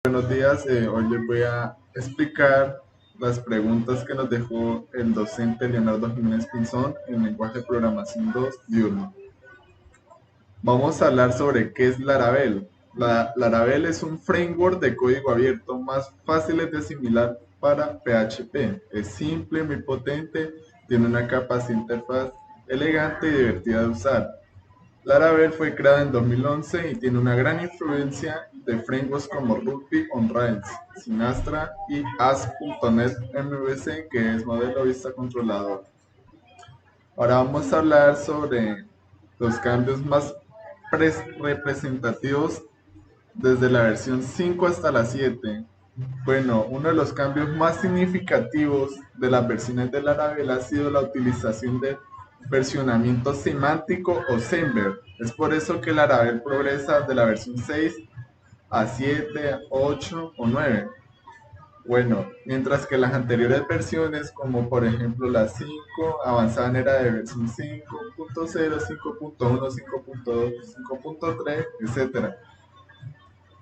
Buenos días, hoy les voy a explicar las preguntas que nos dejó el docente Leonardo Jiménez Pinzón en lenguaje de programación 2 diurno. Vamos a hablar sobre qué es Laravel. Laravel es un framework de código abierto más fácil de asimilar para PHP. Es simple, muy potente, tiene una capacidad interfaz elegante y divertida de usar. Laravel fue creada en 2011 y tiene una gran influencia de frameworks como Ruby on Rails, Sinastra y ASP.NET MVC, que es modelo vista controlador. Ahora vamos a hablar sobre los cambios más representativos desde la versión 5 hasta la 7. Bueno, uno de los cambios más significativos de las versiones de Laravel ha sido la utilización de versionamiento semántico o Semver. Es por eso que Laravel progresa de la versión 6 a 7, 8 o 9. Bueno, mientras que las anteriores versiones, como por ejemplo la 5, avanzaban era de versión 5.0, 5.1, 5.2, 5.3, etc.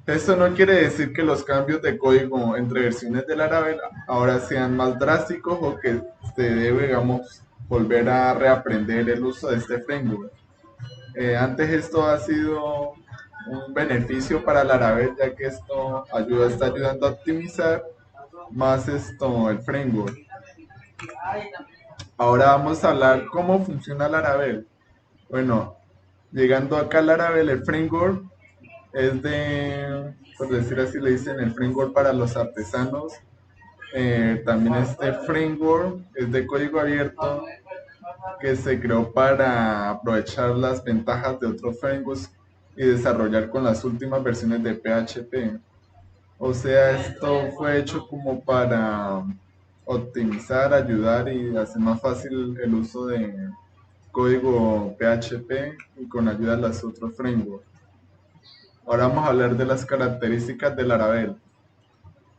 Esto no quiere decir que los cambios de código entre versiones de Laravel ahora sean más drásticos o que se debe, digamos, volver a reaprender el uso de este framework. Antes esto ha sido un beneficio para Laravel, ya que esto está ayudando a optimizar más el framework. Ahora vamos a hablar cómo funciona Laravel. Bueno, llegando acá a Laravel, el framework es de, por decir así, le dicen el framework para los artesanos. También este framework es de código abierto que se creó para aprovechar las ventajas de otros frameworks y desarrollar con las últimas versiones de PHP. O sea, esto fue hecho como para optimizar, ayudar y hacer más fácil el uso de código PHP y con ayuda de los otros frameworks. Ahora vamos a hablar de las características del Laravel.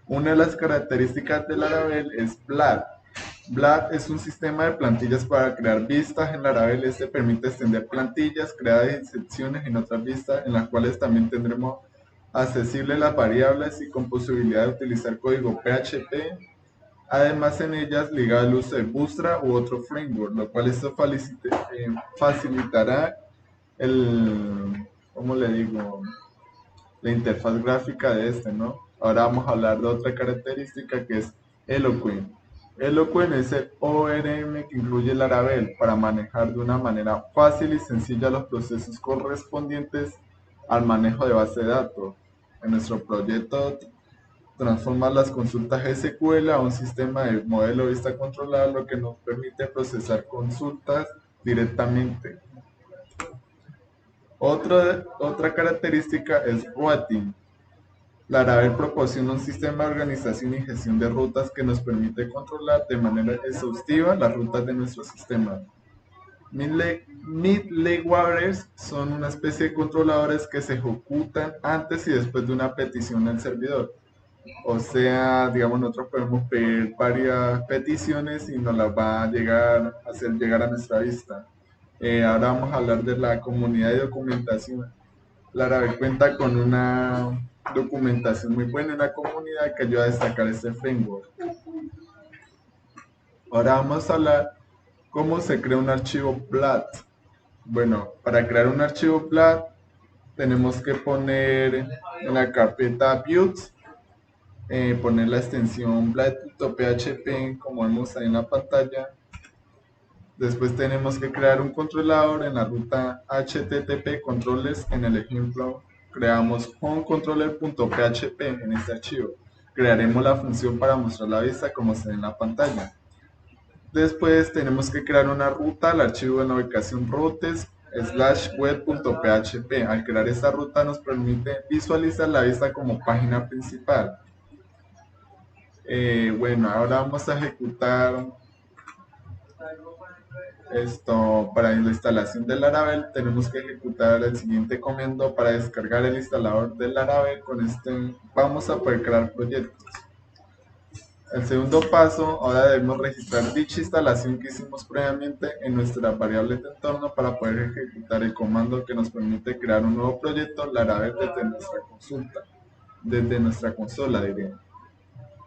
Una de las características del Laravel es BLAD. BLAD es un sistema de plantillas para crear vistas en Laravel. Este permite extender plantillas, crear secciones en otras vistas, en las cuales también tendremos accesibles las variables y con posibilidad de utilizar código PHP. Además, en ellas ligado al uso de Bootstrap u otro framework, lo cual esto facilitará ¿cómo le digo? La interfaz gráfica de este, ¿no? Ahora vamos a hablar de otra característica que es Eloquent. Eloquent es el ORM que incluye Laravel para manejar de una manera fácil y sencilla los procesos correspondientes al manejo de base de datos. En nuestro proyecto transforma las consultas SQL a un sistema de modelo vista controlada, lo que nos permite procesar consultas directamente. Otra característica es routing. Laravel proporciona un sistema de organización y gestión de rutas que nos permite controlar de manera exhaustiva las rutas de nuestro sistema. Midlewaters son una especie de controladores que se ejecutan antes y después de una petición al servidor. O sea, digamos, nosotros podemos pedir varias peticiones y nos las va a hacer llegar a nuestra vista. Ahora vamos a hablar de la comunidad de documentación. Laravel cuenta con una documentación muy buena en la comunidad que ayuda a destacar este framework. Ahora vamos a hablar cómo se crea un archivo PLAT. Bueno, para crear un archivo PLAT tenemos que poner en la carpeta builds, poner la extensión plat.php como vemos ahí en la pantalla. Después tenemos que crear un controlador en la ruta http controles. En el ejemplo creamos homecontroller.php en este archivo. Crearemos la función para mostrar la vista como se ve en la pantalla. Después tenemos que crear una ruta al archivo de navegación routes/web.php. Al crear esta ruta nos permite visualizar la vista como página principal. Bueno, ahora vamos a ejecutar esto. Para la instalación del Laravel tenemos que ejecutar el siguiente comando para descargar el instalador del Laravel. Con este vamos a poder crear proyectos. El segundo paso, ahora debemos registrar dicha instalación que hicimos previamente en nuestras variables de entorno para poder ejecutar el comando que nos permite crear un nuevo proyecto Laravel desde nuestra consulta. desde nuestra consola, diría.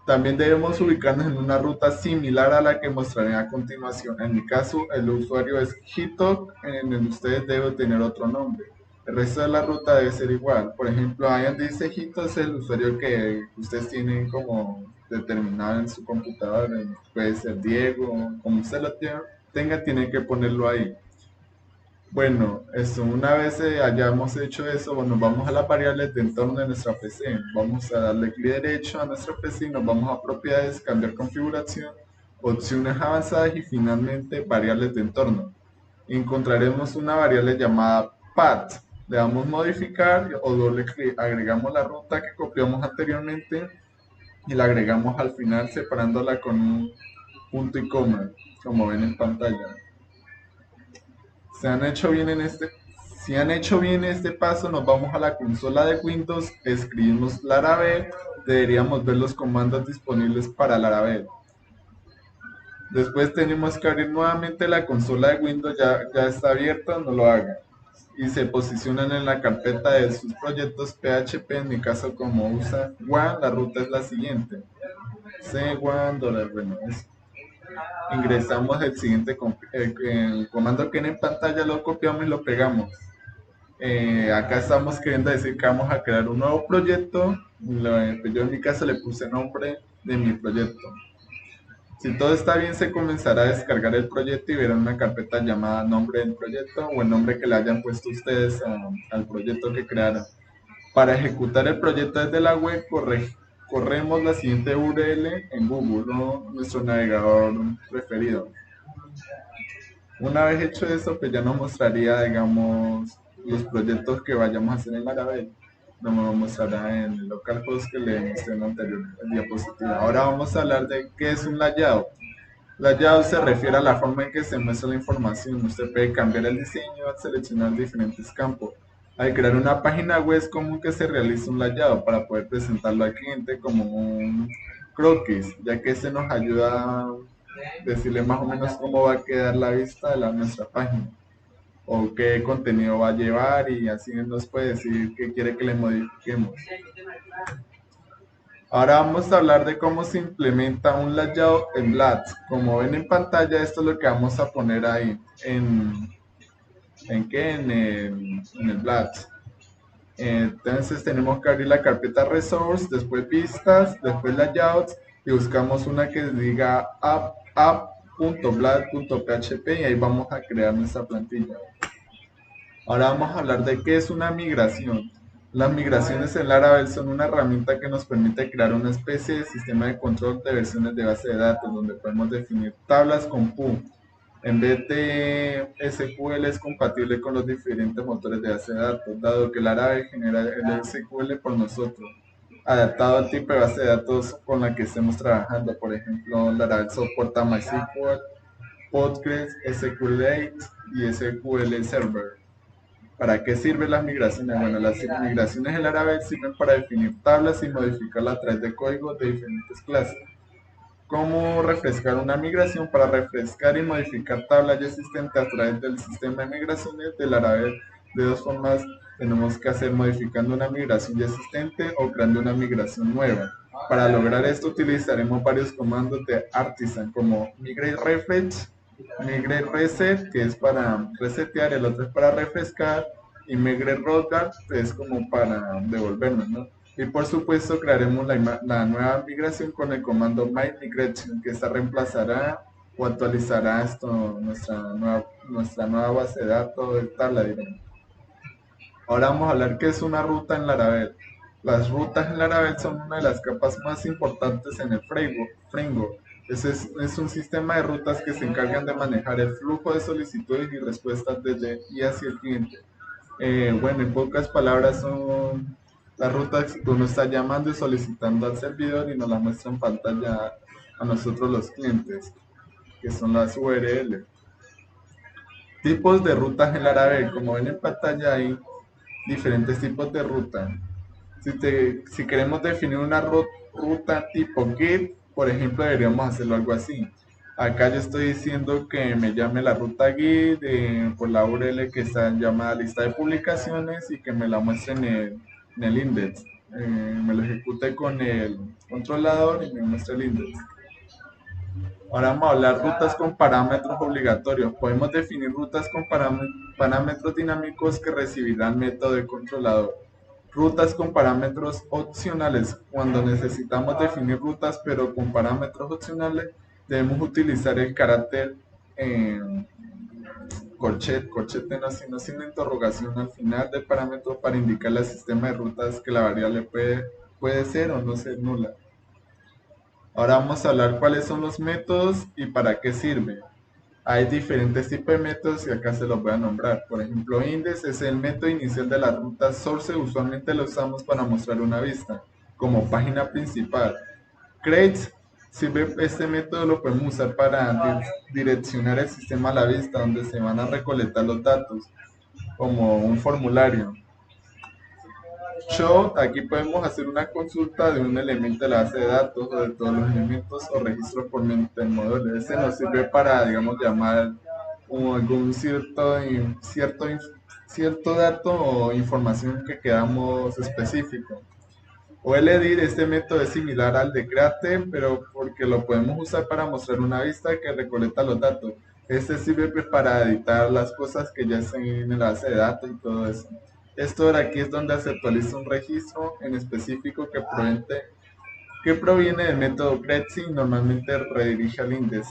También debemos ubicarnos en una ruta similar a la que mostraré a continuación. En mi caso, el usuario es Hitok, en el ustedes deben tener otro nombre. El resto de la ruta debe ser igual. Por ejemplo, ahí donde dice Hitok es el usuario que ustedes tienen como determinado en su computadora. Puede ser Diego, como usted lo tenga, tiene que ponerlo ahí. Bueno, una vez hayamos hecho eso, bueno, vamos a las variables de entorno de nuestra PC. Vamos a darle clic derecho a nuestra PC y nos vamos a propiedades, cambiar configuración, opciones avanzadas y finalmente variables de entorno. Encontraremos una variable llamada path. Le damos modificar o doble clic, agregamos la ruta que copiamos anteriormente y la agregamos al final separándola con un punto y coma, como ven en pantalla. Se han hecho bien en este, si han hecho bien este paso, nos vamos a la consola de Windows, escribimos Laravel, deberíamos ver los comandos disponibles para Laravel. Después tenemos que abrir nuevamente la consola de Windows, ya está abierta, no lo hagan. Y se posicionan en la carpeta de sus proyectos PHP, en mi caso como usa WAN, la ruta es la siguiente. C1, bueno, ingresamos el siguiente el comando que en pantalla, lo copiamos y lo pegamos. Acá estamos queriendo decir que vamos a crear un nuevo proyecto. Yo en mi caso le puse nombre de mi proyecto. Si todo está bien, se comenzará a descargar el proyecto y verán una carpeta llamada nombre del proyecto o el nombre que le hayan puesto ustedes al proyecto que crearon. Para ejecutar el proyecto desde la web, corremos la siguiente URL en Google, ¿no? Nuestro navegador preferido. Una vez hecho eso, pues ya nos mostraría, digamos, los proyectos que vayamos a hacer en Laravel. Nos mostrará en el localhost que le mostré en la anterior diapositiva. Ahora vamos a hablar de qué es un layout. Layout se refiere a la forma en que se muestra la información. Usted puede cambiar el diseño al seleccionar diferentes campos. Al crear una página web es común que se realice un layout para poder presentarlo al cliente como un croquis, ya que este nos ayuda a decirle más o menos cómo va a quedar la vista de nuestra página o qué contenido va a llevar, y así nos puede decir qué quiere que le modifiquemos. Ahora vamos a hablar de cómo se implementa un layout en BLAT. Como ven en pantalla, esto es lo que vamos a poner ahí en el BLAT. Entonces tenemos que abrir la carpeta Resource, después Vistas, después Layouts, y buscamos una que diga app.blat.php y ahí vamos a crear nuestra plantilla. Ahora vamos a hablar de qué es una migración. Las migraciones en Laravel son una herramienta que nos permite crear una especie de sistema de control de versiones de base de datos, donde podemos definir tablas con PU. En vez de SQL es compatible con los diferentes motores de base de datos, dado que Laravel genera el SQL por nosotros, adaptado al tipo de base de datos con la que estemos trabajando. Por ejemplo, Laravel soporta MySQL, Postgres, SQLite y SQL Server. ¿Para qué sirven las migraciones? Bueno, las migraciones en Laravel sirven para definir tablas y modificarlas a través de códigos de diferentes clases. ¿Cómo refrescar una migración? Para refrescar y modificar tablas ya existentes a través del sistema de migraciones de Laravel, de dos formas tenemos que hacer: modificando una migración ya existente o creando una migración nueva. Para lograr esto utilizaremos varios comandos de Artisan como migrate refresh, migrate reset, que es para resetear, el otro es para refrescar, y migrate rollback, que es como para devolvernos, ¿no? Y por supuesto crearemos la nueva migración con el comando myMigration, que esta reemplazará o actualizará nuestra nueva base de datos de tabla, digamos. Ahora vamos a hablar qué es una ruta en Laravel. Las rutas en Laravel son una de las capas más importantes en el framework. Es un sistema de rutas que se encargan de manejar el flujo de solicitudes y respuestas desde y hacia el cliente. Bueno, en pocas palabras son las rutas que uno está llamando y solicitando al servidor y nos las muestra en pantalla a nosotros los clientes, que son las URL. Tipos de rutas en Laravel. Como ven en pantalla hay diferentes tipos de ruta. Si queremos definir una ruta tipo GET, por ejemplo, deberíamos hacerlo algo así. Acá yo estoy diciendo que me llame la ruta GET por la URL que está llamada lista de publicaciones y que me la muestre en el index. me lo ejecute con el controlador y me muestra el index. Ahora vamos a hablar rutas con parámetros obligatorios. Podemos definir rutas con parámetros dinámicos que recibirá el método de controlador. Rutas con parámetros opcionales. Cuando necesitamos definir rutas pero con parámetros opcionales, debemos utilizar el carácter corchete no, sino sin interrogación al final del parámetro para indicarle al sistema de rutas que la variable puede ser o no ser nula. Ahora vamos a hablar cuáles son los métodos y para qué sirven. Hay diferentes tipos de métodos y acá se los voy a nombrar. Por ejemplo, index es el método inicial de la ruta source. Usualmente lo usamos para mostrar una vista, como página principal. Create sirve, este método lo podemos usar para direccionar el sistema a la vista, donde se van a recolectar los datos, como un formulario. Show, aquí podemos hacer una consulta de un elemento de la base de datos o de todos los elementos o registros por mente del modelo. Este nos sirve para, digamos, llamar algún cierto dato o información que queramos específico. O el edit, este método es similar al de create, pero porque lo podemos usar para mostrar una vista que recolecta los datos. Este sirve pues, para editar las cosas que ya están en la base de datos y todo eso. Esto de aquí es donde se actualiza un registro en específico que proviene del método create y normalmente redirige al index.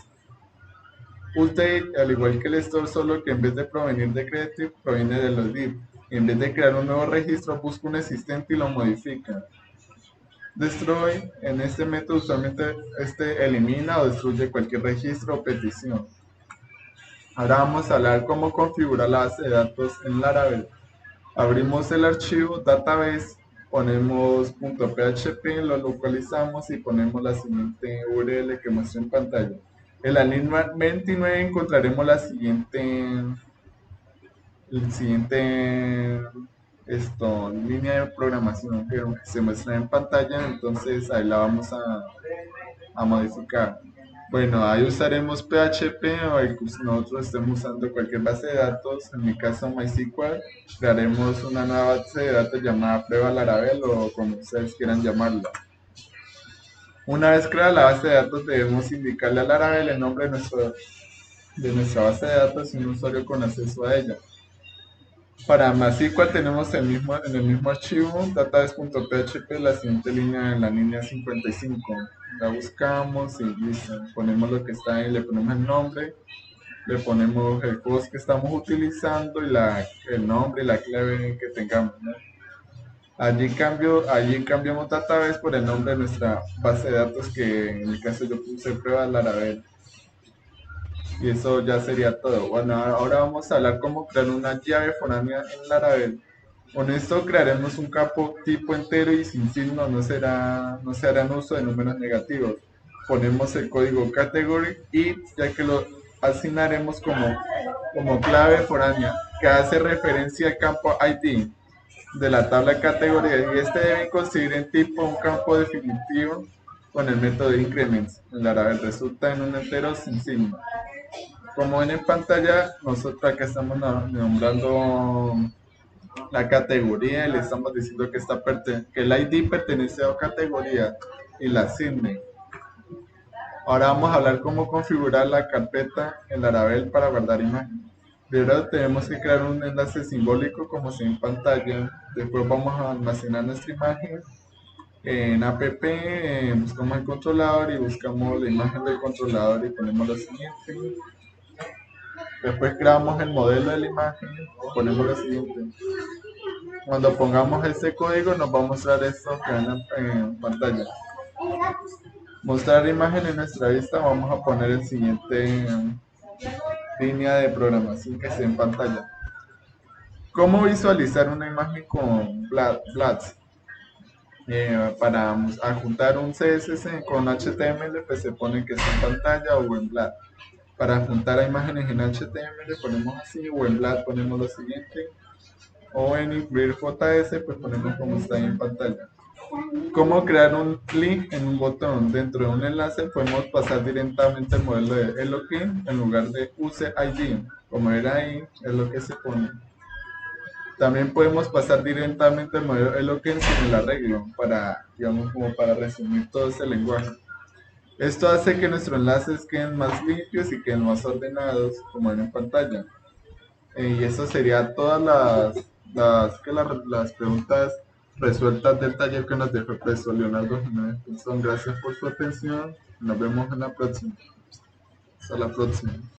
Update, al igual que el store, solo que en vez de provenir de create, proviene de los div. En vez de crear un nuevo registro, busca un existente y lo modifica. Destroy, en este método usualmente elimina o destruye cualquier registro o petición. Ahora vamos a hablar cómo configurar la base de datos en Laravel. Abrimos el archivo database, ponemos .php, lo localizamos y ponemos la siguiente URL que muestra en pantalla. En la línea 29 encontraremos línea de programación que se muestra en pantalla, entonces ahí la vamos a modificar. Bueno, ahí usaremos PHP o nosotros estemos usando cualquier base de datos, en mi caso MySQL, crearemos una nueva base de datos llamada prueba Laravel o como ustedes quieran llamarla. Una vez creada la base de datos debemos indicarle a Laravel el nombre de nuestra base de datos y un usuario con acceso a ella. Para MySQL tenemos en el mismo archivo database.php la siguiente línea en la línea 55. La buscamos y listo. Ponemos lo que está ahí, le ponemos el nombre, le ponemos el host que estamos utilizando y el nombre y la clave que tengamos, ¿no? Allí cambiamos database por el nombre de nuestra base de datos, que en el caso yo puse prueba Laravel. Y eso ya sería todo. Bueno, ahora vamos a hablar cómo crear una llave foránea en Laravel. Con esto crearemos un campo tipo entero y sin signo, no se harán uso de números negativos. Ponemos el código category y ya que lo asignaremos como clave foránea, que hace referencia al campo ID de la tabla categoría, y este debe conseguir en tipo un campo definitivo con el método increments. En Laravel resulta en un entero sin signo. Como ven en pantalla, nosotros acá estamos nombrando la categoría y le estamos diciendo que el ID pertenece a la categoría y la asignen. Ahora vamos a hablar cómo configurar la carpeta en Laravel para guardar imágenes. Primero tenemos que crear un enlace simbólico como se ve en pantalla. Después vamos a almacenar nuestra imagen en app, buscamos el controlador y buscamos la imagen del controlador y ponemos lo siguiente. Después creamos el modelo de la imagen, ponemos lo siguiente. Cuando pongamos este código nos va a mostrar esto que ven en pantalla. Mostrar imagen en nuestra vista, vamos a poner el siguiente línea de programación que esté en pantalla. ¿Cómo visualizar una imagen con Blats? Para adjuntar un CSS con HTML, pues se pone que está en pantalla o en Blat. Para adjuntar a imágenes en HTML ponemos así, o en Blat ponemos lo siguiente, o en incluir JS pues ponemos como está ahí en pantalla. ¿Cómo crear un link en un botón? Dentro de un enlace podemos pasar directamente el modelo de login en lugar de use ID. Como era ahí, es lo que se pone. También podemos pasar directamente al modelo Eloquence en el arreglo para, digamos, como para resumir todo ese lenguaje. Esto hace que nuestros enlaces queden más limpios y queden más ordenados, como ven en pantalla. Y eso sería todas las preguntas resueltas del taller que nos dejó el profesor Leonardo Jiménez Pinzón. Gracias por su atención. Nos vemos en la próxima. Hasta la próxima.